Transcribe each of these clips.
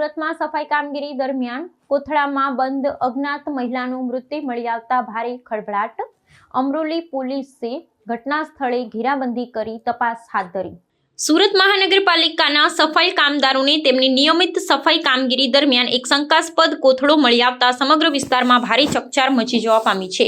સુરતમાં સફાઈ કામગીરી દરમિયાન કોથળામાં બંધ અજ્ઞાત મહિલાનું મૃતદેહ મળી આવતા ભારે ખળભળાટ। અમરોલી પોલીસે ઘટના સ્થળે ઘેરાબંધી કરી તપાસ હાથ ધરી। સુરત મહાનગરપાલિકાના સફાઈ કામદારોને તેમની નિયમિત સફાઈ કામગીરી દરમિયાન એક શંકાસ્પદ કોથળો મળી આવતા સમગ્ર વિસ્તારમાં ભારે ચકચાર મચી જવા પામી છે।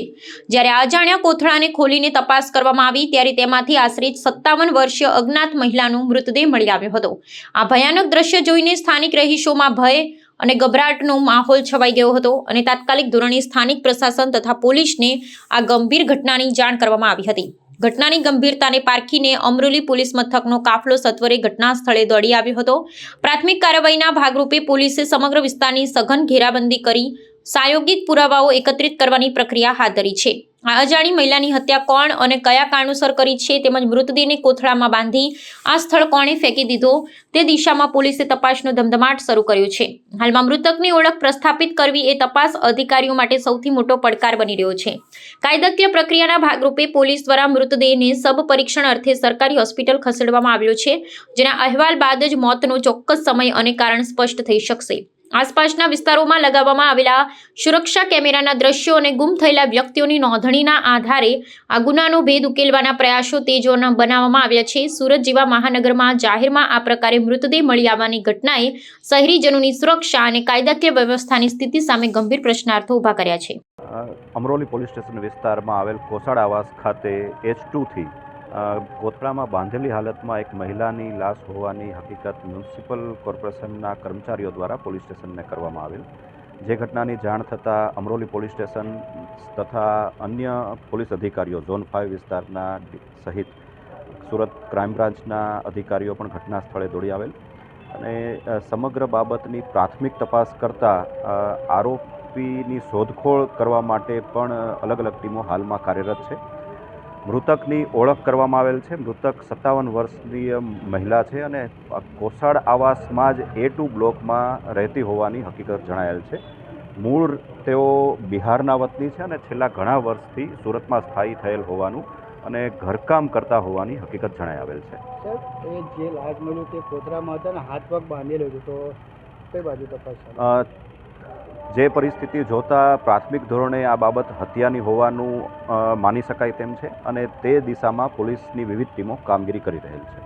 જ્યારે અજાણ્યા કોથળાને ખોલીને તપાસ કરવામાં આવી ત્યારે તેમાંથી આશરે 57 વર્ષીય અજ્ઞાત મહિલાનો મૃતદેહ મળી આવ્યો હતો। આ ભયાનક દ્રશ્ય જોઈને સ્થાનિક રહીશોમાં ભય અને ગભરાટનો માહોલ છવાઈ ગયો હતો અને તાત્કાલિક ધોરણે સ્થાનિક પ્રશાસન તથા પોલીસને આ ગંભીર ઘટનાની જાણ કરવામાં આવી હતી। ઘટનાની ગંભીરતાને પારખીને અમરોલી પોલીસ મથકનો કાફલો સત્વરે ઘટના સ્થળે દોડી આવ્યો હતો। પ્રાથમિક કાર્યવાહીના ભાગરૂપે પોલીસે સમગ્ર વિસ્તારની સઘન ઘેરાબંધી કરી પ્રાયોગિક પુરાવાઓ એકત્રિત કરવાની પ્રક્રિયા હાથ ધરી છે। આ અજાણી મહિલાની હત્યા કોણ અને કયા કારણોસર કરી છે તેમજ મૃતદેહને કોથળામાં બાંધી આ સ્થળ કોણે ફેંકી દીધો તે દિશામાં પોલીસે તપાસનો ધમધમાટ શરૂ કર્યો છે। હાલમાં મૃતકની ઓળખ પ્રસ્થાપિત કરવી એ તપાસ અધિકારીઓ માટે સૌથી મોટો પડકાર બની રહ્યો છે। કાયદાકીય પ્રક્રિયાના ભાગરૂપે પોલીસ દ્વારા મૃતદેહને સબ પરીક્ષણ અર્થે સરકારી હોસ્પિટલ ખસેડવામાં આવ્યો છે, જેના અહેવાલ બાદ જ મોતનો ચોક્કસ સમય અને કારણ સ્પષ્ટ થઈ શકશે। આસપાસના વિસ્તારોમાં લગાવવામાં આવેલા સુરક્ષા કેમેરાના દ્રશ્યો અને ગુમ થયેલા વ્યક્તિઓની નોંધણીના આધારે આ ગુનાનો ભેદ ઉકેલવાના પ્રયાસો તેજોના બનાવવામાં આવ્યા છે। સુરત જેવા મહાનગરમાં જાહેરમાં આ પ્રકારે મૃતદેહ મળી આવવાની ઘટનાએ શહેરીજનોની સુરક્ષા અને કાયદાકીય વ્યવસ્થાની સ્થિતિ સામે ગંભીર પ્રશ્નાર્થો ઊભા કર્યા છે। અમરોલી પોલીસ સ્ટેશન વિસ્તારમાં આવેલ કોસાડ આવાસ ખાતે H2 થી કોથળામાં બાંધેલી હાલતમાં એક મહિલાની લાશ હોવાની હકીકત મ્યુનિસિપલ કોર્પોરેશનના કર્મચારીઓ દ્વારા પોલીસ સ્ટેશનને કરવામાં આવેલ। જે ઘટનાની જાણ થતાં અમરોલી પોલીસ સ્ટેશન તથા અન્ય પોલીસ અધિકારીઓ ઝોન 5 વિસ્તારના સહિત સુરત ક્રાઇમ બ્રાન્ચના અધિકારીઓ પણ ઘટના સ્થળે દોડી આવેલ અને સમગ્ર બાબતની પ્રાથમિક તપાસ કરતાં આરોપીની શોધખોળ કરવા માટે પણ અલગ અલગ ટીમો હાલમાં કાર્યરત છે। મૃતકની ઓળખ કરવામાં આવેલ છે। મૃતક 57 વર્ષની મહિલા છે અને કોસાડ આવાસમાં જ A2 બ્લોકમાં રહેતી હોવાની હકીકત જણાયેલ છે। મૂળ તેઓ બિહારના વતની છે અને છેલ્લા ઘણા વર્ષથી સુરતમાં સ્થાયી થયેલ હોવાનું અને ઘરકામ કરતા હોવાની હકીકત જણાઈ આવેલ છે। સર, એ જે લાશ મળ્યું તે કોથળામાં હતા ને હાથ પગ બાંધેલો હતો, તો કઈ બાજુ તપાસ? જે પરિસ્થિતિ જોતા પ્રાથમિક ધોરણે આ બાબત હત્યાની હોવાનું માની શકાય તેમ છે અને તે દિશામાં પોલીસની વિવિધ ટીમો કામગીરી કરી રહેલ છે।